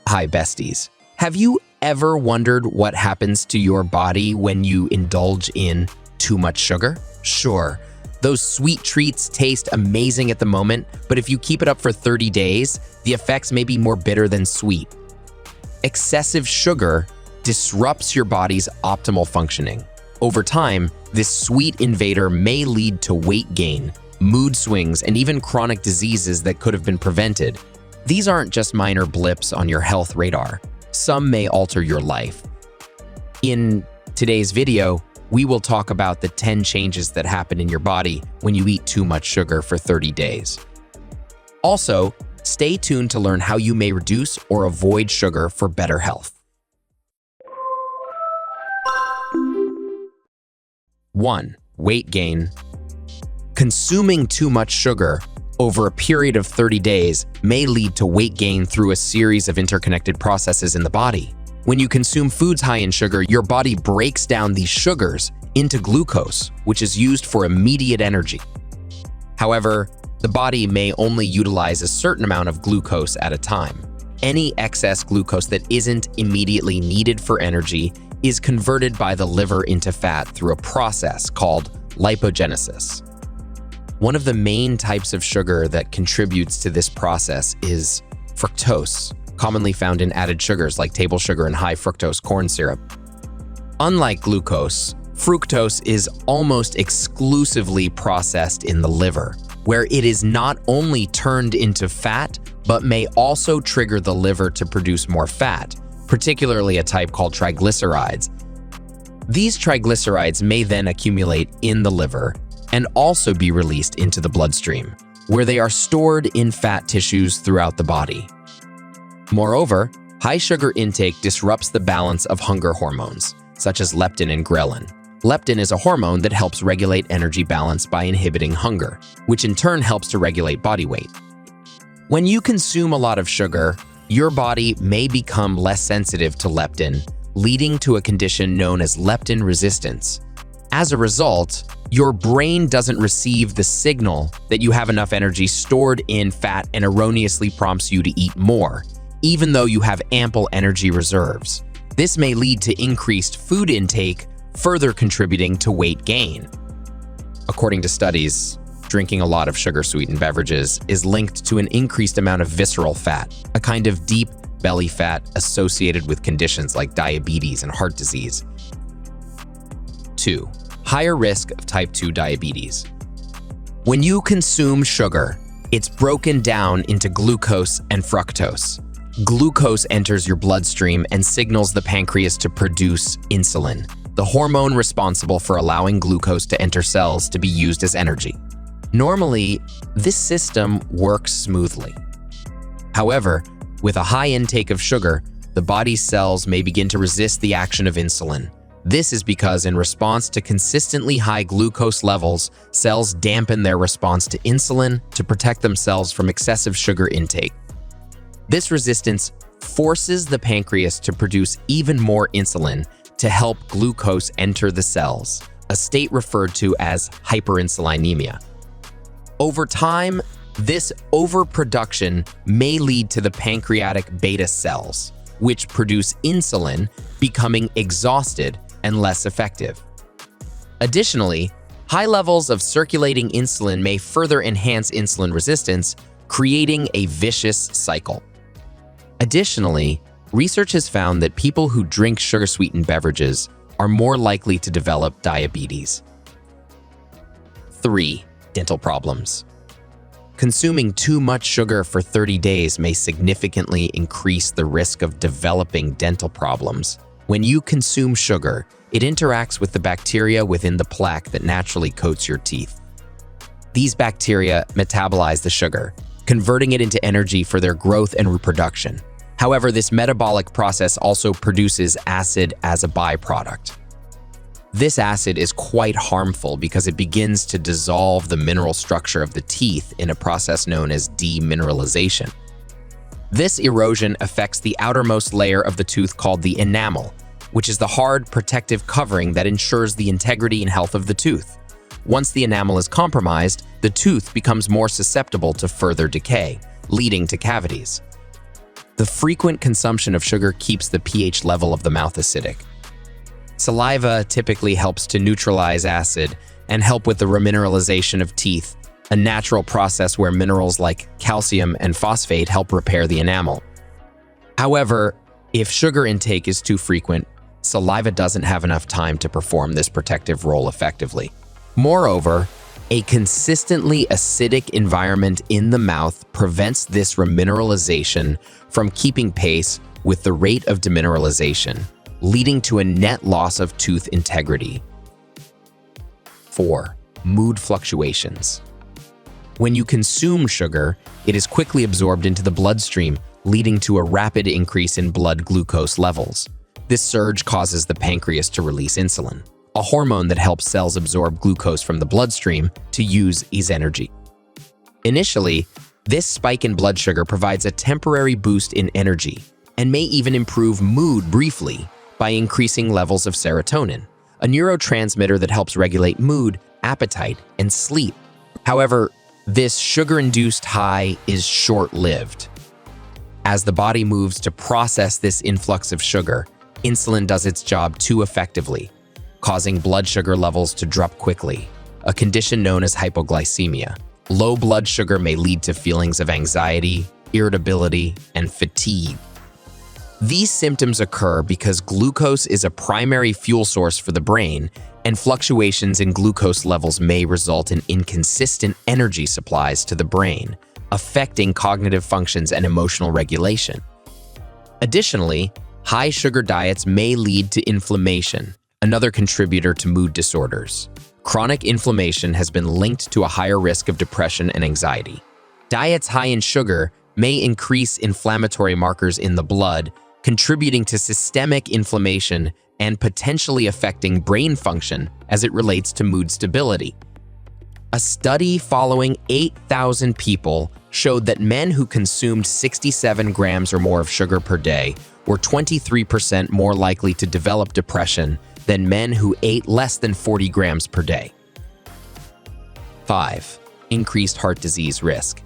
Hi, besties. Have you ever wondered what happens to your body when you indulge in too much sugar? Sure, those sweet treats taste amazing at the moment, but if you keep it up for 30 days, the effects may be more bitter than sweet. Excessive sugar disrupts your body's optimal functioning. Over time, this sweet invader may lead to weight gain, mood swings, and even chronic diseases that could have been prevented. These aren't just minor blips on your health radar. Some may alter your life. In today's video, we will talk about the 10 changes that happen in your body when you eat too much sugar for 30 days. Also, stay tuned to learn how you may reduce or avoid sugar for better health. 1. Weight gain. Consuming too much sugar over a period of 30 days may lead to weight gain through a series of interconnected processes in the body. When you consume foods high in sugar, your body breaks down these sugars into glucose, which is used for immediate energy. However, the body may only utilize a certain amount of glucose at a time. Any excess glucose that isn't immediately needed for energy is converted by the liver into fat through a process called lipogenesis. One of the main types of sugar that contributes to this process is fructose, commonly found in added sugars like table sugar and high fructose corn syrup. Unlike glucose, fructose is almost exclusively processed in the liver, where it is not only turned into fat, but may also trigger the liver to produce more fat, particularly a type called triglycerides. These triglycerides may then accumulate in the liver and also be released into the bloodstream, where they are stored in fat tissues throughout the body. Moreover, high sugar intake disrupts the balance of hunger hormones, such as leptin and ghrelin. Leptin is a hormone that helps regulate energy balance by inhibiting hunger, which in turn helps to regulate body weight. When you consume a lot of sugar, your body may become less sensitive to leptin, leading to a condition known as leptin resistance. As a result, your brain doesn't receive the signal that you have enough energy stored in fat and erroneously prompts you to eat more, even though you have ample energy reserves. This may lead to increased food intake, further contributing to weight gain. According to studies, drinking a lot of sugar-sweetened beverages is linked to an increased amount of visceral fat, a kind of deep belly fat associated with conditions like diabetes and heart disease. 2. Higher risk of type 2 diabetes. When you consume sugar, it's broken down into glucose and fructose. Glucose enters your bloodstream and signals the pancreas to produce insulin, the hormone responsible for allowing glucose to enter cells to be used as energy. Normally, this system works smoothly. However, with a high intake of sugar, the body's cells may begin to resist the action of insulin. This is because in response to consistently high glucose levels, cells dampen their response to insulin to protect themselves from excessive sugar intake. This resistance forces the pancreas to produce even more insulin to help glucose enter the cells, a state referred to as hyperinsulinemia. Over time, this overproduction may lead to the pancreatic beta cells, which produce insulin, becoming exhausted and less effective. Additionally, high levels of circulating insulin may further enhance insulin resistance, creating a vicious cycle. Additionally, research has found that people who drink sugar-sweetened beverages are more likely to develop diabetes. 3. Dental problems. Consuming too much sugar for 30 days may significantly increase the risk of developing dental problems. When you consume sugar, it interacts with the bacteria within the plaque that naturally coats your teeth. These bacteria metabolize the sugar, converting it into energy for their growth and reproduction. However, this metabolic process also produces acid as a byproduct. This acid is quite harmful because it begins to dissolve the mineral structure of the teeth in a process known as demineralization. This erosion affects the outermost layer of the tooth called the enamel, which is the hard protective covering that ensures the integrity and health of the tooth. Once the enamel is compromised, the tooth becomes more susceptible to further decay, leading to cavities. The frequent consumption of sugar keeps the pH level of the mouth acidic. Saliva typically helps to neutralize acid and help with the remineralization of teeth, a natural process where minerals like calcium and phosphate help repair the enamel. However, if sugar intake is too frequent, saliva doesn't have enough time to perform this protective role effectively. Moreover, a consistently acidic environment in the mouth prevents this remineralization from keeping pace with the rate of demineralization, leading to a net loss of tooth integrity. 4. Mood fluctuations. When you consume sugar, it is quickly absorbed into the bloodstream, leading to a rapid increase in blood glucose levels. This surge causes the pancreas to release insulin, a hormone that helps cells absorb glucose from the bloodstream to use as energy. Initially, this spike in blood sugar provides a temporary boost in energy and may even improve mood briefly by increasing levels of serotonin, a neurotransmitter that helps regulate mood, appetite, and sleep. However, this sugar-induced high is short-lived. As the body moves to process this influx of sugar, insulin does its job too effectively, causing blood sugar levels to drop quickly, a condition known as hypoglycemia. Low blood sugar may lead to feelings of anxiety, irritability, and fatigue. These symptoms occur because glucose is a primary fuel source for the brain, and fluctuations in glucose levels may result in inconsistent energy supplies to the brain, affecting cognitive functions and emotional regulation. Additionally, high sugar diets may lead to inflammation, another contributor to mood disorders. Chronic inflammation has been linked to a higher risk of depression and anxiety. Diets high in sugar may increase inflammatory markers in the blood, contributing to systemic inflammation and potentially affecting brain function as it relates to mood stability. A study following 8,000 people showed that men who consumed 67 grams or more of sugar per day were 23% more likely to develop depression than men who ate less than 40 grams per day. 5. Increased heart disease risk.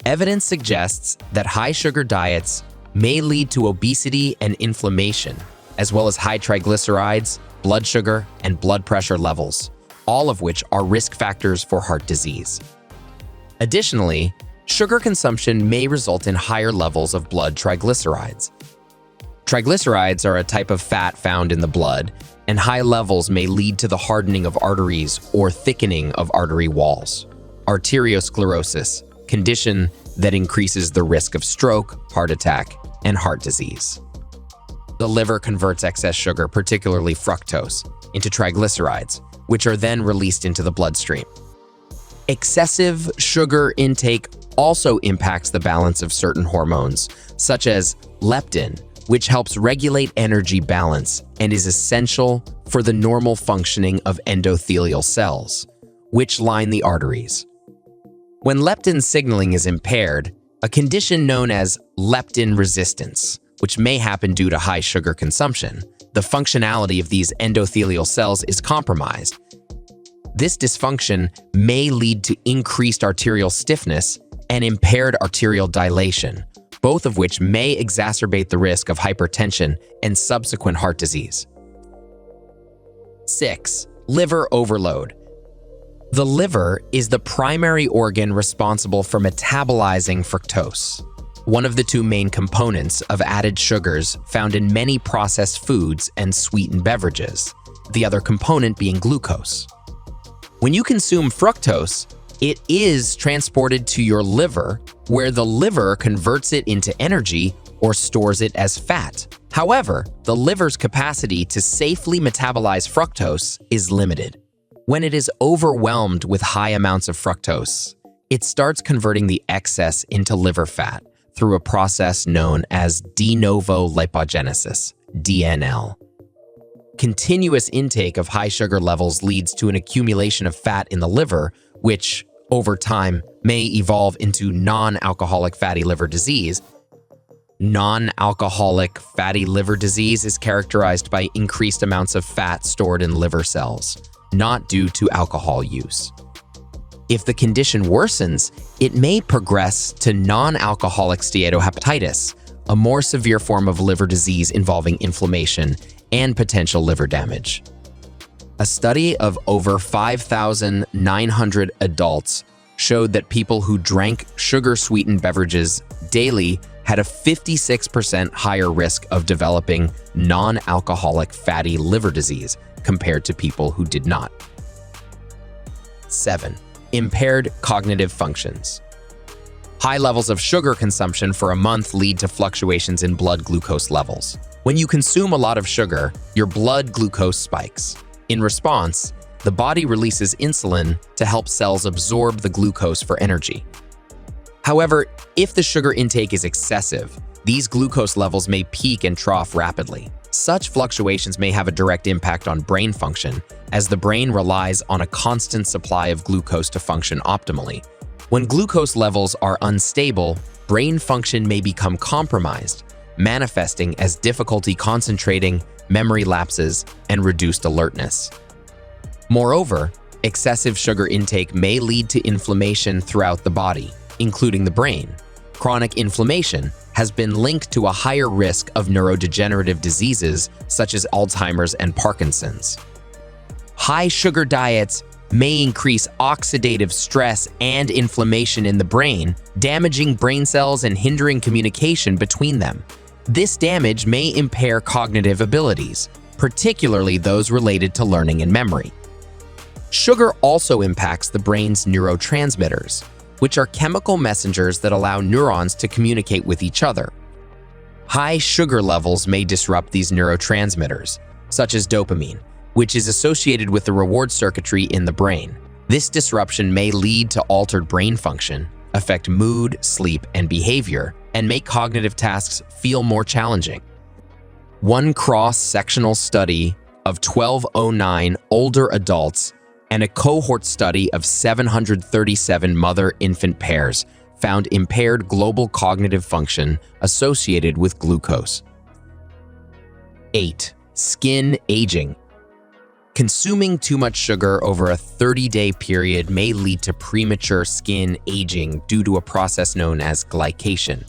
Evidence suggests that high sugar diets may lead to obesity and inflammation, as well as high triglycerides, blood sugar, and blood pressure levels, all of which are risk factors for heart disease. Additionally, sugar consumption may result in higher levels of blood triglycerides. Triglycerides are a type of fat found in the blood, and high levels may lead to the hardening of arteries or thickening of artery walls. Arteriosclerosis, condition that increases the risk of stroke, heart attack, and heart disease. The liver converts excess sugar, particularly fructose, into triglycerides, which are then released into the bloodstream. Excessive sugar intake also impacts the balance of certain hormones, such as leptin, which helps regulate energy balance and is essential for the normal functioning of endothelial cells, which line the arteries. When leptin signaling is impaired, a condition known as leptin resistance, which may happen due to high sugar consumption, the functionality of these endothelial cells is compromised. This dysfunction may lead to increased arterial stiffness and impaired arterial dilation, both of which may exacerbate the risk of hypertension and subsequent heart disease. 6. Liver overload. The liver is the primary organ responsible for metabolizing fructose, one of the two main components of added sugars found in many processed foods and sweetened beverages, the other component being glucose. When you consume fructose, it is transported to your liver, where the liver converts it into energy or stores it as fat. However, the liver's capacity to safely metabolize fructose is limited. When it is overwhelmed with high amounts of fructose, it starts converting the excess into liver fat through a process known as de novo lipogenesis, DNL. Continuous intake of high sugar levels leads to an accumulation of fat in the liver, which, over time, may evolve into non-alcoholic fatty liver disease. Non-alcoholic fatty liver disease is characterized by increased amounts of fat stored in liver cells, not due to alcohol use. If the condition worsens, it may progress to non-alcoholic steatohepatitis, a more severe form of liver disease involving inflammation and potential liver damage. A study of over 5,900 adults showed that people who drank sugar-sweetened beverages daily had a 56% higher risk of developing non-alcoholic fatty liver disease compared to people who did not. 7. Impaired cognitive functions. High levels of sugar consumption for a month lead to fluctuations in blood glucose levels. When you consume a lot of sugar, your blood glucose spikes. In response, the body releases insulin to help cells absorb the glucose for energy. However, if the sugar intake is excessive, these glucose levels may peak and trough rapidly. Such fluctuations may have a direct impact on brain function, as the brain relies on a constant supply of glucose to function optimally. When glucose levels are unstable, brain function may become compromised, manifesting as difficulty concentrating, memory lapses, and reduced alertness. Moreover, excessive sugar intake may lead to inflammation throughout the body, including the brain. Chronic inflammation has been linked to a higher risk of neurodegenerative diseases such as Alzheimer's and Parkinson's. High sugar diets may increase oxidative stress and inflammation in the brain, damaging brain cells and hindering communication between them. This damage may impair cognitive abilities, particularly those related to learning and memory. Sugar also impacts the brain's neurotransmitters, which are chemical messengers that allow neurons to communicate with each other. High sugar levels may disrupt these neurotransmitters, such as dopamine, which is associated with the reward circuitry in the brain. This disruption may lead to altered brain function, affect mood, sleep, and behavior, and make cognitive tasks feel more challenging. One cross-sectional study of 1,209 older adults and a cohort study of 737 mother-infant pairs found impaired global cognitive function associated with glucose. 8. Skin aging. Consuming too much sugar over a 30-day period may lead to premature skin aging due to a process known as glycation.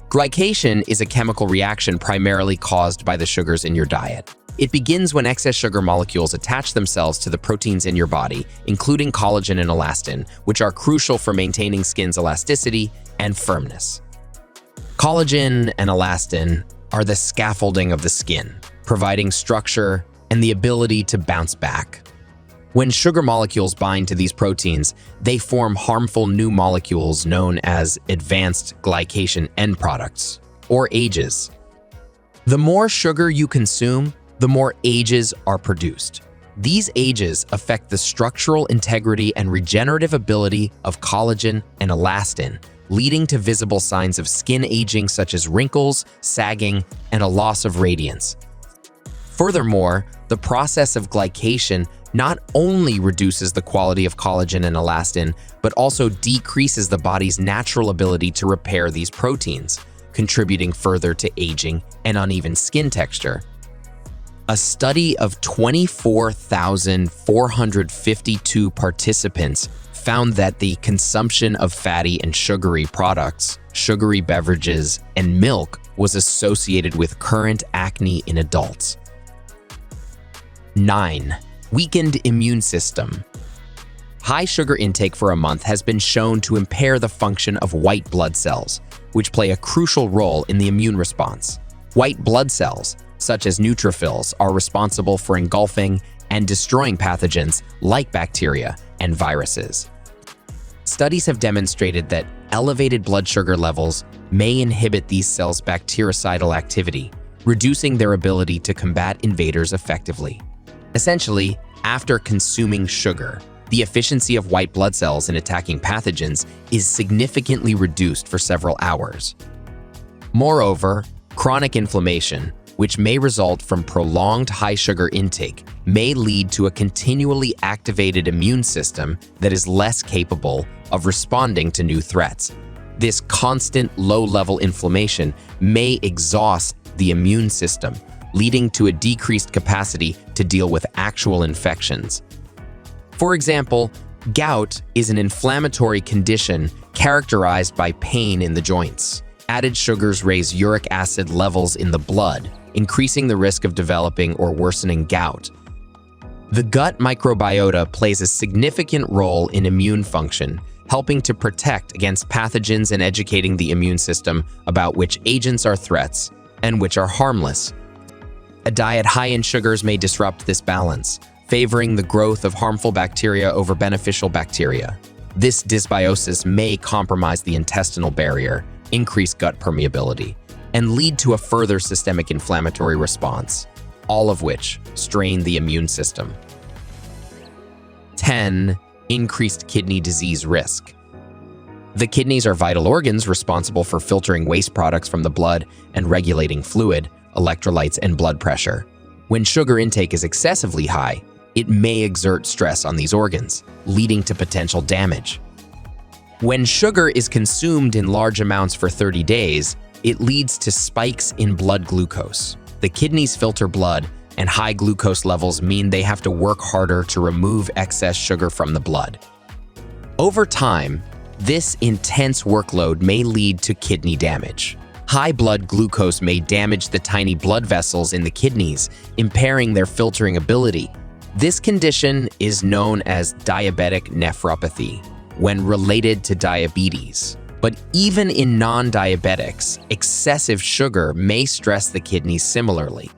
Glycation is a chemical reaction primarily caused by the sugars in your diet. It begins when excess sugar molecules attach themselves to the proteins in your body, including collagen and elastin, which are crucial for maintaining skin's elasticity and firmness. Collagen and elastin are the scaffolding of the skin, providing structure and the ability to bounce back. When sugar molecules bind to these proteins, they form harmful new molecules known as advanced glycation end products, or AGEs. The more sugar you consume, the more AGEs are produced. These AGEs affect the structural integrity and regenerative ability of collagen and elastin, leading to visible signs of skin aging such as wrinkles, sagging, and a loss of radiance. Furthermore, the process of glycation not only reduces the quality of collagen and elastin, but also decreases the body's natural ability to repair these proteins, contributing further to aging and uneven skin texture. A study of 24,452 participants found that the consumption of fatty and sugary products, sugary beverages, and milk was associated with current acne in adults. 9. Weakened immune system. High sugar intake for a month has been shown to impair the function of white blood cells, which play a crucial role in the immune response. White blood cells, such as neutrophils, are responsible for engulfing and destroying pathogens like bacteria and viruses. Studies have demonstrated that elevated blood sugar levels may inhibit these cells' bactericidal activity, reducing their ability to combat invaders effectively. Essentially, after consuming sugar, the efficiency of white blood cells in attacking pathogens is significantly reduced for several hours. Moreover, chronic inflammation, which may result from prolonged high sugar intake, may lead to a continually activated immune system that is less capable of responding to new threats. This constant low-level inflammation may exhaust the immune system, leading to a decreased capacity to deal with actual infections. For example, gout is an inflammatory condition characterized by pain in the joints. Added sugars raise uric acid levels in the blood, increasing the risk of developing or worsening gout. The gut microbiota plays a significant role in immune function, helping to protect against pathogens and educating the immune system about which agents are threats and which are harmless. A diet high in sugars may disrupt this balance, favoring the growth of harmful bacteria over beneficial bacteria. This dysbiosis may compromise the intestinal barrier, increase gut permeability, and lead to a further systemic inflammatory response, all of which strain the immune system. 10. Increased kidney disease risk. The kidneys are vital organs responsible for filtering waste products from the blood and regulating fluid, electrolytes, and blood pressure. When sugar intake is excessively high, it may exert stress on these organs, leading to potential damage. When sugar is consumed in large amounts for 30 days, it leads to spikes in blood glucose. The kidneys filter blood, and high glucose levels mean they have to work harder to remove excess sugar from the blood. Over time, this intense workload may lead to kidney damage. High blood glucose may damage the tiny blood vessels in the kidneys, impairing their filtering ability. This condition is known as diabetic nephropathy when related to diabetes. But even in non-diabetics, excessive sugar may stress the kidneys similarly.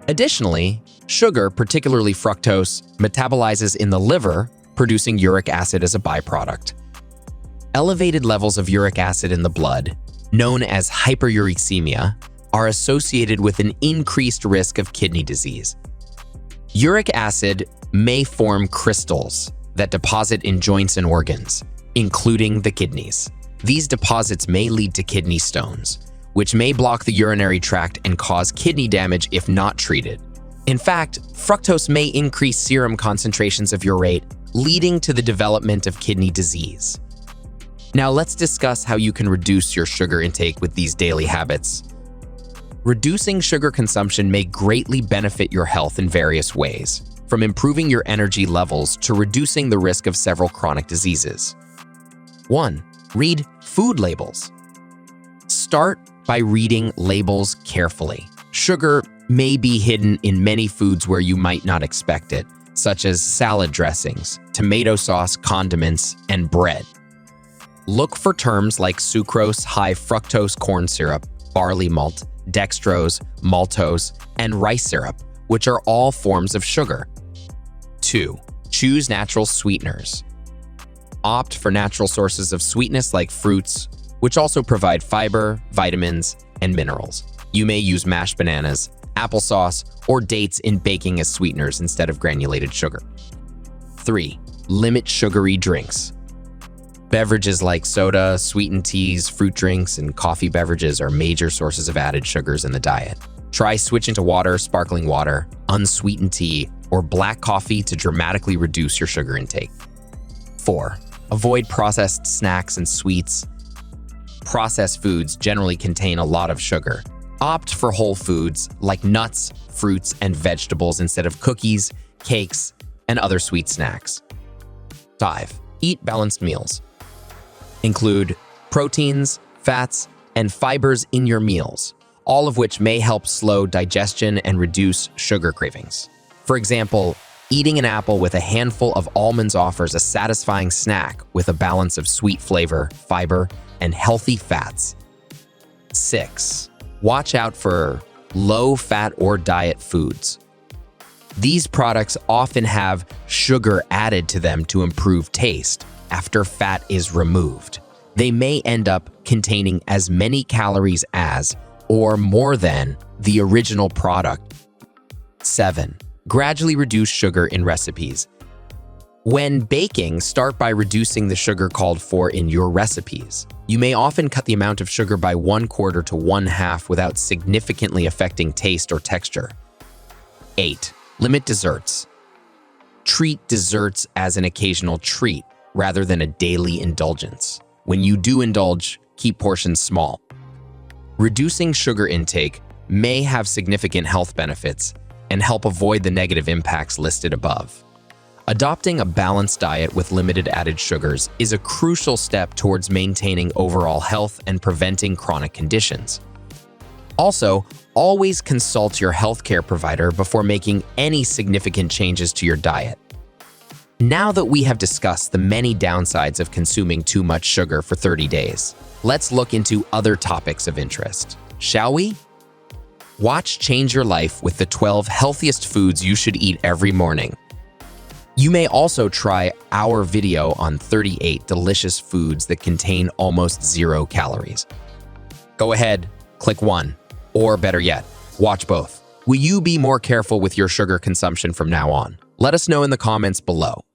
Additionally, sugar, particularly fructose, metabolizes in the liver, producing uric acid as a byproduct. Elevated levels of uric acid in the blood, known as hyperuricemia, are associated with an increased risk of kidney disease. Uric acid may form crystals that deposit in joints and organs, including the kidneys. These deposits may lead to kidney stones, which may block the urinary tract and cause kidney damage if not treated. In fact, fructose may increase serum concentrations of urate, leading to the development of kidney disease. Now let's discuss how you can reduce your sugar intake with these daily habits. Reducing sugar consumption may greatly benefit your health in various ways, from improving your energy levels to reducing the risk of several chronic diseases. 1. Read food labels. Start by reading labels carefully. Sugar may be hidden in many foods where you might not expect it, such as salad dressings, tomato sauce, condiments, and bread. Look for terms like sucrose, high fructose corn syrup, barley malt, dextrose, maltose, and rice syrup, which are all forms of sugar. 2. Choose natural sweeteners. Opt for natural sources of sweetness like fruits, which also provide fiber, vitamins, and minerals. You may use mashed bananas, applesauce, or dates in baking as sweeteners instead of granulated sugar. 3. Limit sugary drinks. Beverages like soda, sweetened teas, fruit drinks, and coffee beverages are major sources of added sugars in the diet. Try switching to water, sparkling water, unsweetened tea, or black coffee to dramatically reduce your sugar intake. 4. Avoid processed snacks and sweets. Processed foods generally contain a lot of sugar. Opt for whole foods like nuts, fruits, and vegetables instead of cookies, cakes, and other sweet snacks. 5. Eat balanced meals. Include proteins, fats, and fibers in your meals, all of which may help slow digestion and reduce sugar cravings. For example, eating an apple with a handful of almonds offers a satisfying snack with a balance of sweet flavor, fiber, and healthy fats. 6. Watch out for low-fat or diet foods. These products often have sugar added to them to improve taste after fat is removed. They may end up containing as many calories as or more than the original product. 7. Gradually reduce sugar in recipes. When baking, start by reducing the sugar called for in your recipes. You may often cut the amount of sugar by 1/4 to 1/2 without significantly affecting taste or texture. 8. Limit desserts. Treat desserts as an occasional treat rather than a daily indulgence. When you do indulge, keep portions small. Reducing sugar intake may have significant health benefits and help avoid the negative impacts listed above. Adopting a balanced diet with limited added sugars is a crucial step towards maintaining overall health and preventing chronic conditions. Also, always consult your healthcare provider before making any significant changes to your diet. Now that we have discussed the many downsides of consuming too much sugar for 30 days, let's look into other topics of interest, shall we? Watch Change Your Life with the 12 healthiest foods you should eat every morning. You may also try our video on 38 delicious foods that contain almost 0 calories. Go ahead, click one, or better yet, watch both. Will you be more careful with your sugar consumption from now on? Let us know in the comments below.